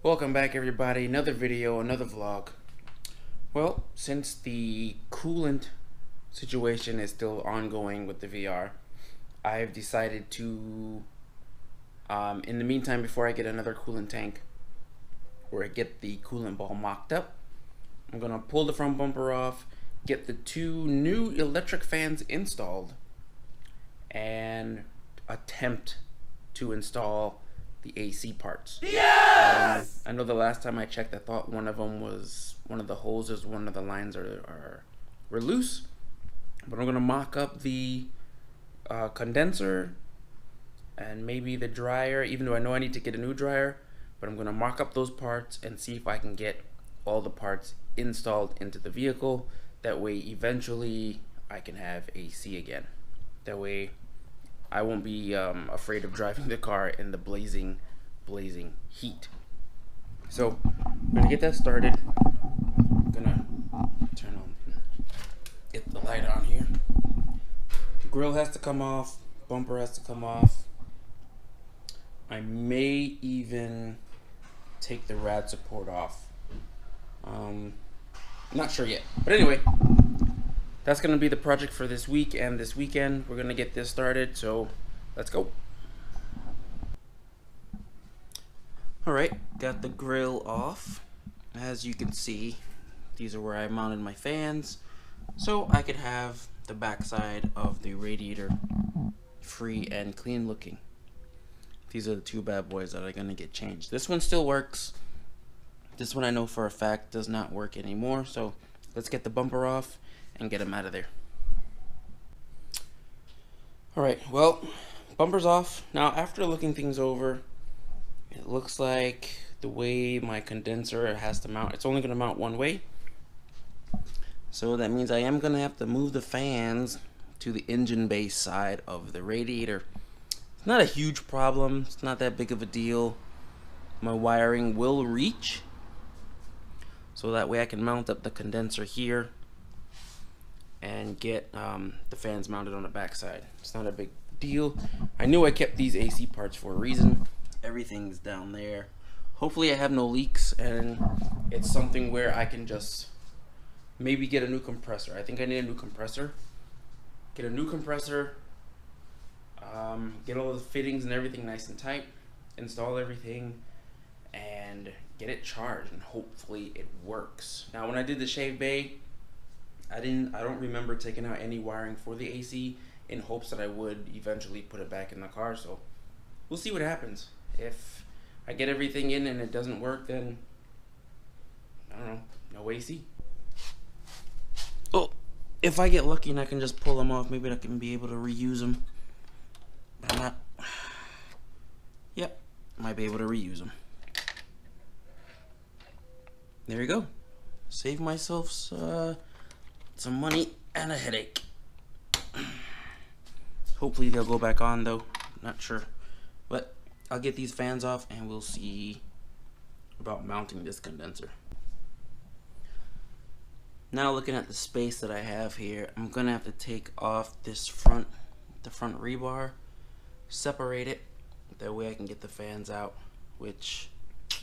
Welcome back everybody, another video, another vlog. Well, since the coolant situation is still ongoing with the VR, I've decided to, in the meantime, before I get another coolant tank, or I get the coolant ball mocked up, I'm gonna pull the front bumper off, get the two new electric fans installed, and attempt to install the AC parts. Yes! I know the last time I checked, I thought one of the hoses, one of the lines were loose. But I'm gonna mock up the condenser and maybe the dryer, even though I know I need to get a new dryer. But I'm gonna mock up those parts and see if I can get all the parts installed into the vehicle. That way, eventually, I can have AC again. That way, I won't be afraid of driving the car in the blazing heat. So I'm gonna get that started. I'm gonna get the light on here. Grill has to come off, bumper has to come off. I may even take the rad support off. Not sure yet, but anyway, that's gonna be the project for this week and this weekend. We're gonna get this started, so let's go. All right, got the grill off. As you can see, these are where I mounted my fans, so I could have the backside of the radiator free and clean looking. These are the two bad boys that are gonna get changed. This one still works. This one I know for a fact does not work anymore, so let's get the bumper off and get them out of there. Alright, well, bumper's off. Now, after looking things over, it looks like the way my condenser has to mount, it's only going to mount one way. So that means I am going to have to move the fans to the engine bay side of the radiator. It's not a huge problem. It's not that big of a deal. My wiring will reach. So that way I can mount up the condenser here and get the fans mounted on the back side. It's not a big deal. I knew I kept these AC parts for a reason. Everything's down there. Hopefully I have no leaks and it's something where I can just maybe get a new compressor. I think I need a new compressor. Get a new compressor, get all the fittings and everything nice and tight, install everything, and get it charged, and hopefully it works. Now, when I did the shave bay, I don't remember taking out any wiring for the AC in hopes that I would eventually put it back in the car. So we'll see what happens. If I get everything in and it doesn't work, then I don't know, no AC. Oh, if I get lucky and I can just pull them off, maybe I can be able to reuse them. But I'm not. Yep, might be able to reuse them. There you go. Save myself some money and a headache. Hopefully they'll go back on though. Not sure. But I'll get these fans off and we'll see about mounting this condenser. Now, looking at the space that I have here, I'm gonna have to take off this front rebar, separate it. That way I can get the fans out, which I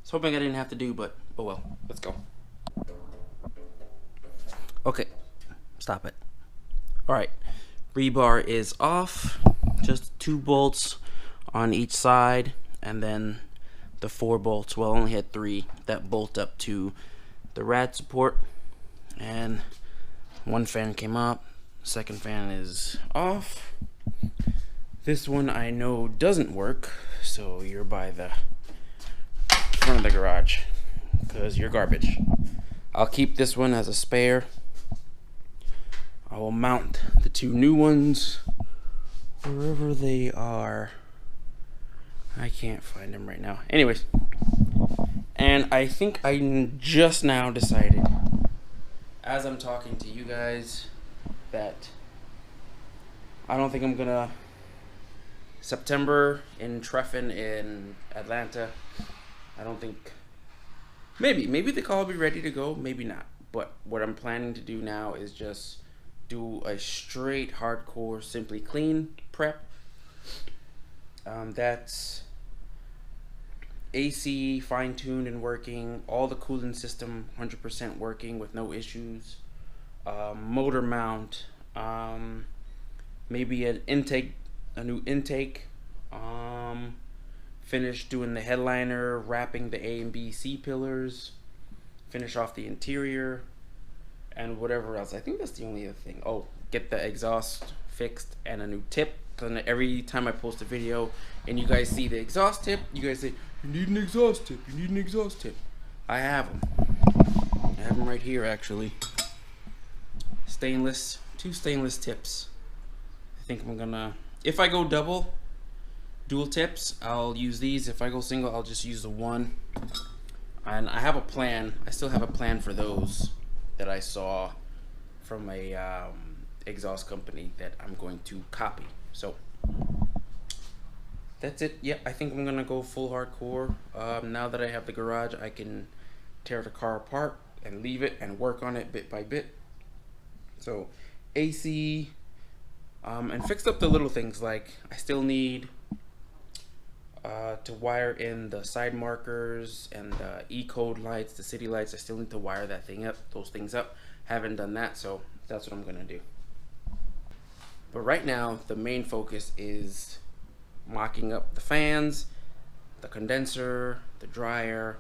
was hoping I didn't have to do, but oh well. Let's go. Okay, stop it. Alright, rebar is off. Just 2 bolts on each side, and then the 4 bolts. Well, I only had 3 that bolt up to the rad support. And one fan came up, second fan is off. This one I know doesn't work, so you're by the front of the garage because you're garbage. I'll keep this one as a spare. I will mount the 2 new ones wherever they are. I can't find them right now. Anyways, and I think I just now decided, as I'm talking to you guys, that I don't think I'm gonna September in Treffin in Atlanta. I don't think, maybe the car will be ready to go, maybe not. But what I'm planning to do now is just do a straight hardcore Simply Clean prep. That's AC fine-tuned and working, all the cooling system 100% working with no issues, motor mount, maybe a new intake, finish doing the headliner, wrapping the A and B C pillars, finish off the interior, and whatever else. I think that's the only other thing. Oh, get the exhaust fixed and a new tip. Because every time I post a video and you guys see the exhaust tip, you guys say, you need an exhaust tip, you need an exhaust tip. I have them. I have them right here, actually. Stainless, 2 stainless tips. I think I'm gonna, if I go dual tips, I'll use these. If I go single, I'll just use the one. And I have a plan. I still have a plan for those that I saw from a exhaust company that I'm going to copy. So that's it. Yeah, I think I'm gonna go full hardcore. Now that I have the garage, I can tear the car apart and leave it and work on it bit by bit. So AC, and fixed up the little things, like I still need to wire in the side markers and the E-code lights, the city lights. I still need to wire those things up. Haven't done that, so that's what I'm gonna do. But right now, the main focus is mocking up the fans, the condenser, the dryer,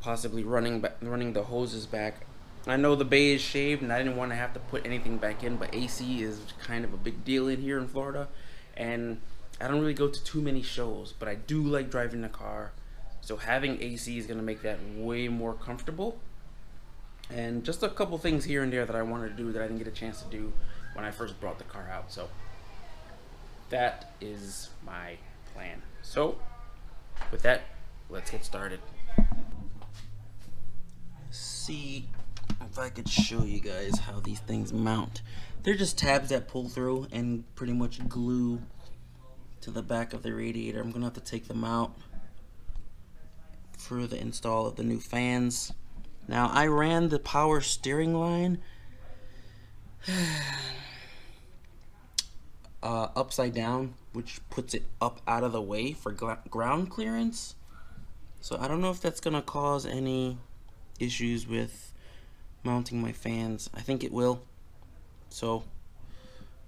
possibly running the hoses back. I know the bay is shaved and I didn't want to have to put anything back in, but AC is kind of a big deal in here in Florida, and I don't really go to too many shows, but I do like driving the car, so having AC is going to make that way more comfortable. And just a couple things here and there that I wanted to do that I didn't get a chance to do when I first brought the car out. So that is my plan. So with that, let's get started. See if I could show you guys how these things mount. They're just tabs that pull through and pretty much glue to the back of the radiator. I'm gonna have to take them out for the install of the new fans. Now, I ran the power steering line upside down, which puts it up out of the way for ground clearance. So I don't know if that's gonna cause any issues with mounting my fans. I think it will. So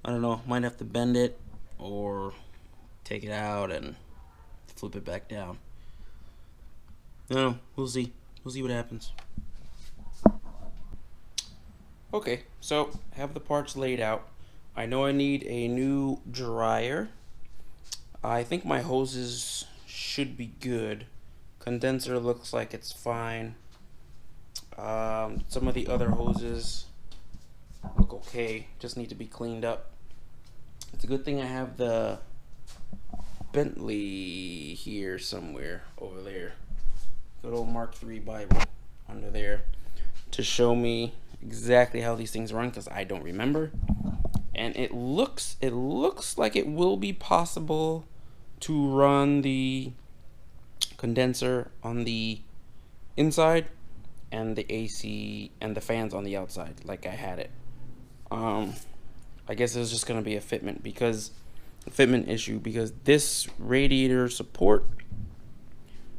I don't know, might have to bend it or take it out and flip it back down. I don't know, we'll see. We'll see what happens. Okay, so I have the parts laid out. I know I need a new dryer. I think my hoses should be good. Condenser looks like it's fine. Some of the other hoses look okay, just need to be cleaned up. It's a good thing I have the Bentley here somewhere over there. Good old Mark III Bible under there to show me exactly how these things run, because I don't remember. And it looks like it will be possible to run the condenser on the inside and the AC and the fans on the outside like I had it. I guess it's just gonna be a fitment issue, because this radiator support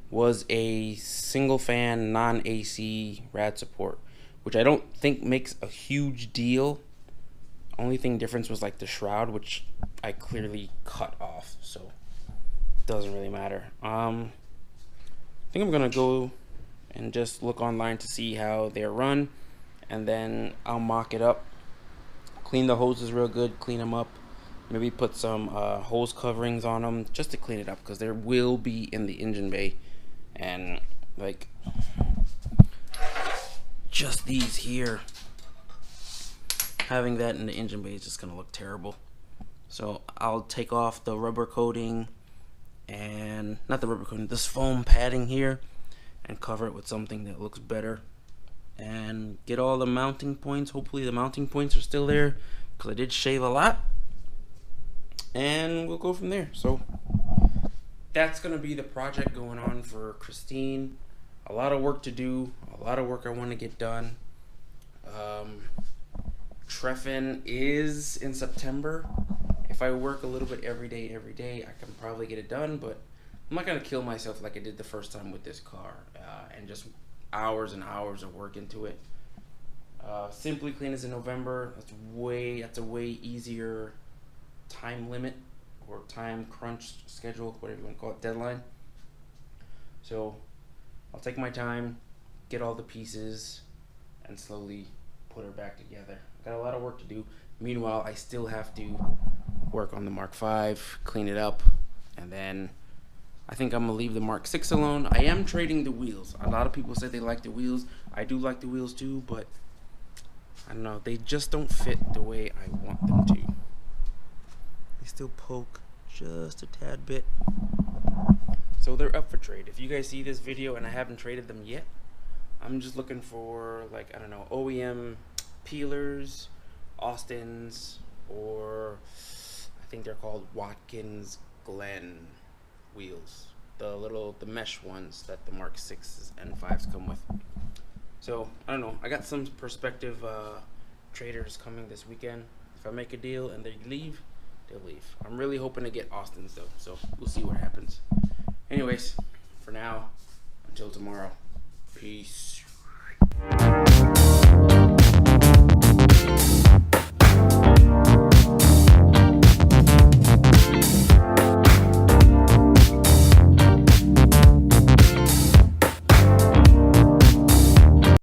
was a single fan non-AC rad support, which I don't think makes a huge deal. Only thing difference was like the shroud, which I clearly cut off, so it doesn't really matter. I think I'm gonna go and just look online to see how they're run, and then I'll mock it up, clean the hoses real good, clean them up, maybe put some hose coverings on them just to clean it up, because there will be in the engine bay, and like just these here, having that in the engine bay is just gonna look terrible. So I'll take off the rubber coating, and not the rubber coating, this foam padding here, and cover it with something that looks better, and get all the mounting points. Hopefully the mounting points are still there, because I did shave a lot, and we'll go from there. So that's gonna be the project going on for Christine. A lot of work to do, a lot of work I want to get done. Treffin is in September. If I work a little bit every day, I can probably get it done, but I'm not gonna kill myself like I did the first time with this car, and just hours and hours of work into it. Simply Clean is in November. That's a way easier time limit or time crunch schedule, whatever you want to call it, deadline. So I'll take my time, get all the pieces, and slowly put her back together. Got a lot of work to do. Meanwhile, I still have to work on the Mark V, clean it up, and then I think I'm gonna leave the Mark VI alone. I am trading the wheels. A lot of people say they like the wheels. I do like the wheels too, but I don't know, they just don't fit the way I want them to. They still poke just a tad bit. So they're up for trade. If you guys see this video and I haven't traded them yet, I'm just looking for, like, I don't know, OEM peelers, Austins, or I think they're called Watkins Glen wheels. The mesh ones that the Mark 6s and 5s come with. So, I don't know. I got some prospective traders coming this weekend. If I make a deal and they leave, they'll leave. I'm really hoping to get Austins though, so we'll see what happens. Anyways, for now, until tomorrow, peace.